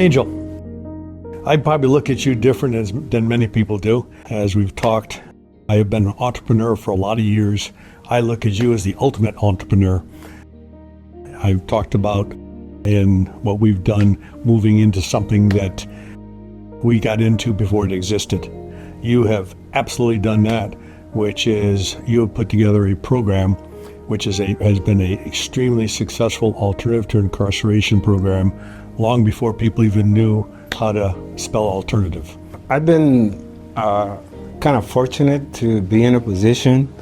Angel, I probably look at you different than many people do. As we've talked, I have been an entrepreneur for a lot of years. I look at you as the ultimate entrepreneur. I've talked about in what we've done, moving into something that we got into before it existed. You have absolutely done that, which is you have put together a program which has been an extremely successful alternative to incarceration program long before people even knew how to spell alternative. I've been kind of fortunate to be in a position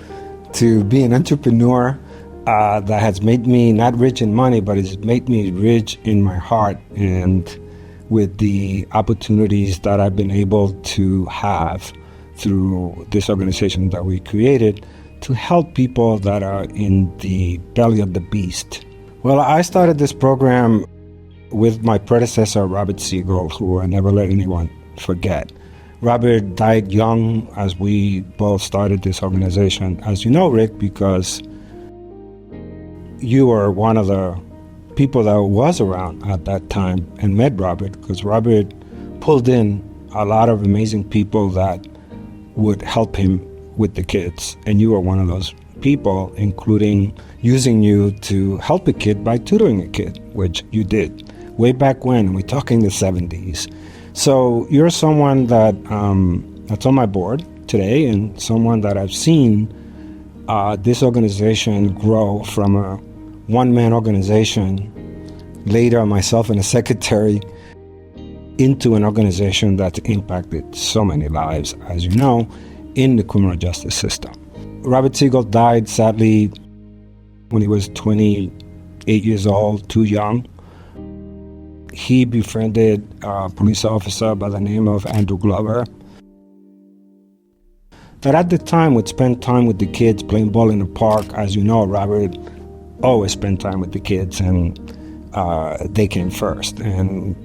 to be an entrepreneur that has made me not rich in money, but it's made me rich in my heart and with the opportunities that I've been able to have through this organization that we created to help people that are in the belly of the beast. Well, I started this program with my predecessor, Robert Siegal, who I never let anyone forget. Robert died young as we both started this organization. As you know, Rick, because you were one of the people that was around at that time and met Robert, because Robert pulled in a lot of amazing people that would help him with the kids. And you were one of those people, including using you to help a kid by tutoring a kid, which you did way back when. We're talking the 70s. So you're someone that that's on my board today and someone that I've seen this organization grow from a one-man organization, later myself and a secretary, into an organization that's impacted so many lives, as you know, in the criminal justice system. Robert Siegal died, sadly, when he was 28 years old, too young. He befriended a police officer by the name of Andrew Glover that at the time would spend time with the kids playing ball in the park. As you know, Robert always spent time with the kids, and they came first. And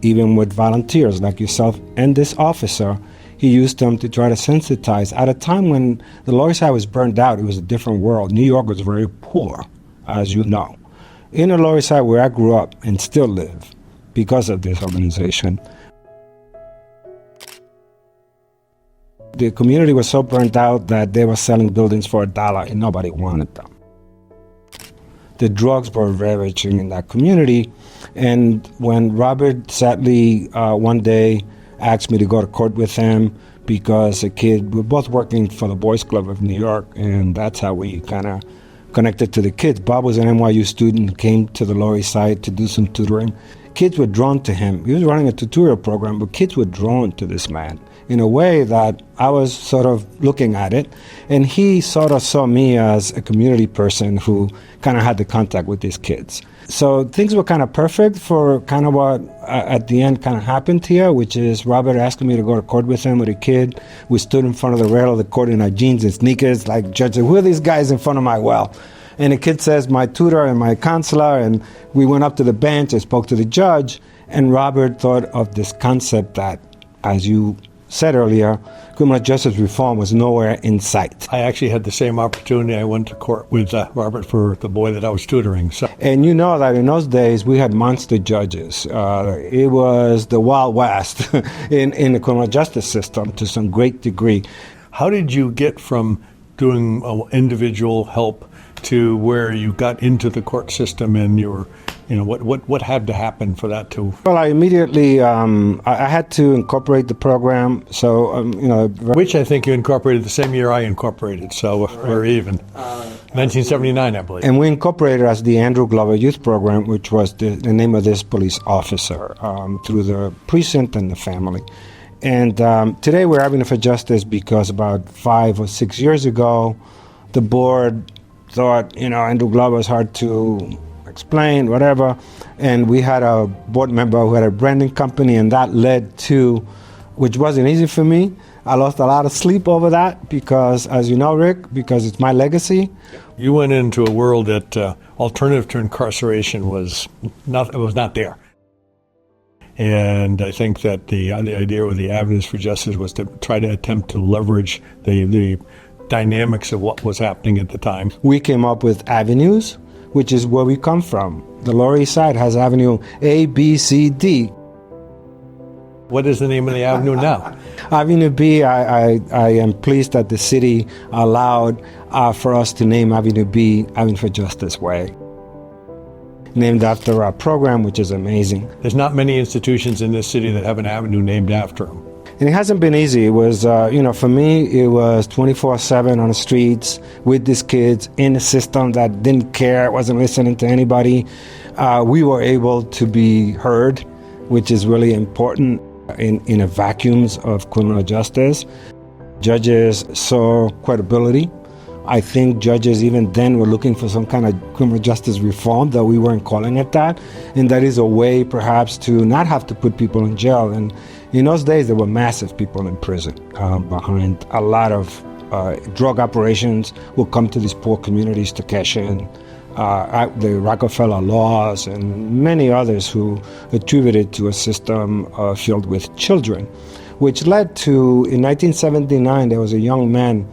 even with volunteers like yourself and this officer, he used them to try to sensitize. At a time when the Lower East Side was burned out, it was a different world. New York was very poor, as you know. In the Lower East Side, where I grew up and still live, because of this organization, the community was so burnt out that they were selling buildings for $1 and nobody wanted them. The drugs were ravaging in that community. And when Robert sadly one day asked me to go to court with him because a kid, we're both working for the Boys Club of New York, and that's how we kind of connected to the kids. Bob was an NYU student, came to the Lower East Side to do some tutoring. Kids were drawn to him. He was running a tutorial program, but kids were drawn to this man in a way that I was sort of looking at it. And he sort of saw me as a community person who kind of had the contact with these kids. So things were kind of perfect for kind of what at the end kind of happened here, which is Robert asking me to go to court with him with a kid. We stood in front of the rail of the court in our jeans and sneakers, like, judge, who are these guys in front of my well? And the kid says, my tutor and my counselor, and we went up to the bench and spoke to the judge, and Robert thought of this concept that, as you said earlier, criminal justice reform was nowhere in sight. I actually had the same opportunity. I went to court with Robert for the boy that I was tutoring. So. And you know that in those days, we had monster judges. It was the Wild West in the criminal justice system to some great degree. How did you get from doing individual help to where you got into the court system, and you were, what had to happen for that to? Well, I immediately, I had to incorporate the program. So, which I think you incorporated the same year I incorporated. So we're even. 1979, I believe. And we incorporated as the Andrew Glover Youth Program, which was the name of this police officer, through the precinct and the family. And today we're having it for justice because about 5 or 6 years ago, the board thought, Andrew Glover was hard to explain, whatever. And we had a board member who had a branding company, and that led to, which wasn't easy for me. I lost a lot of sleep over that because, as you know, Rick, because it's my legacy. You went into a world that alternative to incarceration was not there. And I think that the idea with the Avenues for Justice was to try to attempt to leverage the dynamics of what was happening at the time. We came up with avenues, which is where we come from. The Lower East Side has Avenue A, B, C, D. What is the name of the avenue now? Avenue B, I am pleased that the city allowed for us to name Avenue B Avenue for Justice Way, named after our program, which is amazing. There's not many institutions in this city that have an avenue named after them. And it hasn't been easy. It was, for me, it was 24/7 on the streets with these kids in a system that didn't care, wasn't listening to anybody. We were able to be heard, which is really important in a vacuums of criminal justice. Judges saw credibility. I think judges even then were looking for some kind of criminal justice reform, though we weren't calling it that. And that is a way perhaps to not have to put people in jail. And in those days, there were massive people in prison behind a lot of drug operations would come to these poor communities to cash in. The Rockefeller laws and many others who attributed to a system filled with children, which led to, in 1979, there was a young man.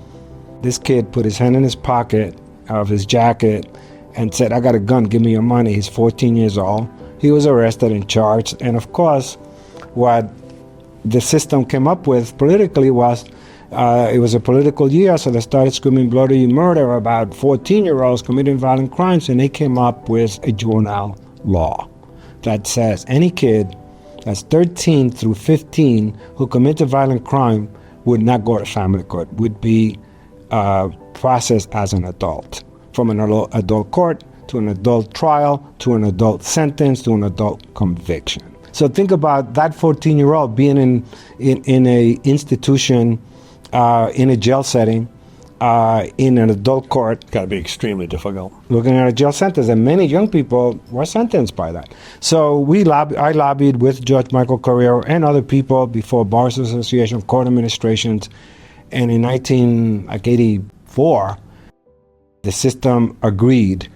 This kid put his hand in his pocket of his jacket and said, "I got a gun, give me your money." He's 14 years old. He was arrested and charged. And of course, what the system came up with politically was, it was a political year, so they started screaming bloody murder about 14-year-olds committing violent crimes, and they came up with a juvenile law that says any kid that's 13 through 15 who commits a violent crime would not go to family court, would be processed as an adult, from an adult court to an adult trial to an adult sentence to an adult conviction. So think about that 14-year-old being in a institution, in a jail setting, in an adult court. Got to be extremely difficult. Looking at a jail sentence, and many young people were sentenced by that. So I lobbied with Judge Michael Corriero and other people before Bars Association, court administrations, and in 1984, the system agreed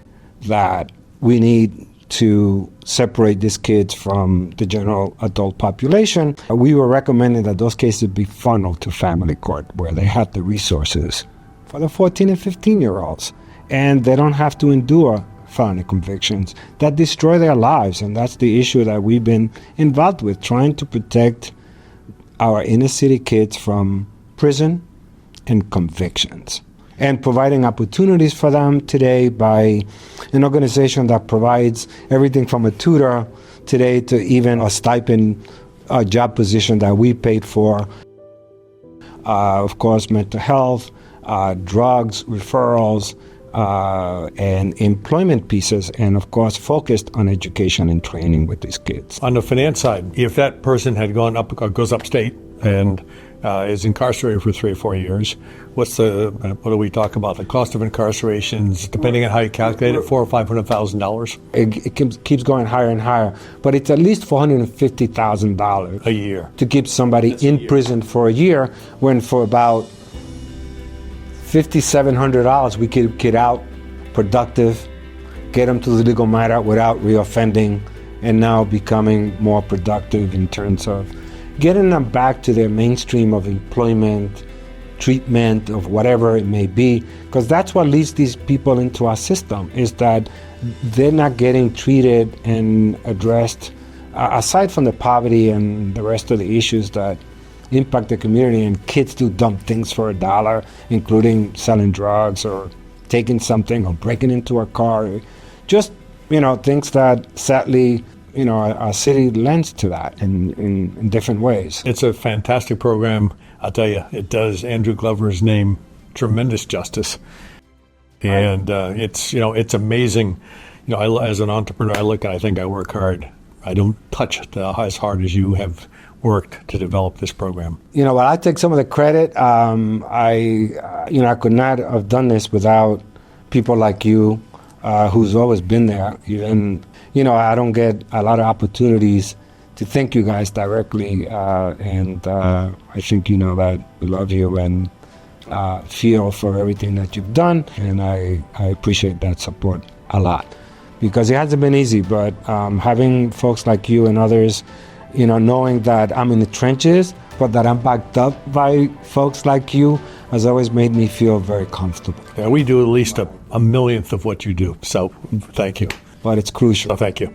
that we need to separate these kids from the general adult population. We were recommending that those cases be funneled to family court, where they had the resources for the 14 and 15-year-olds, and they don't have to endure felony convictions that destroy their lives. And that's the issue that we've been involved with, trying to protect our inner city kids from prison and convictions, and providing opportunities for them today by an organization that provides everything from a tutor today to even a stipend job position that we paid for. Of course, mental health, drugs, referrals, and employment pieces, and of course focused on education and training with these kids. On the finance side, if that person had goes upstate and is incarcerated for 3 or 4 years, what do we talk about? The cost of incarcerations, depending on how you calculate it, $400,000 or $500,000. It keeps going higher and higher, but it's at least $450,000 a year to keep somebody in prison for a year, when for about $5,700 we could get out productive, get them to the legal matter without reoffending, and now becoming more productive in terms of getting them back to their mainstream of employment, treatment, of whatever it may be, because that's what leads these people into our system, is that they're not getting treated and addressed, aside from the poverty and the rest of the issues that impact the community. And kids do dumb things for $1, including selling drugs or taking something or breaking into a car, just things that sadly our city lends to that in different ways. It's a fantastic program. I'll tell you, it does Andrew Glover's name tremendous justice. And it's amazing. As an entrepreneur, I think I work hard. I don't touch as hard as you have worked to develop this program. Well, I take some of the credit. I could not have done this without people like you, who's always been there. Even I don't get a lot of opportunities to thank you guys directly, and I think that we love you and feel for everything that you've done, and I appreciate that support a lot, because it hasn't been easy, but having folks like you and others, knowing that I'm in the trenches, but that I'm backed up by folks like you, has always made me feel very comfortable. Yeah, we do at least a millionth of what you do, so thank you. But it's crucial. So thank you.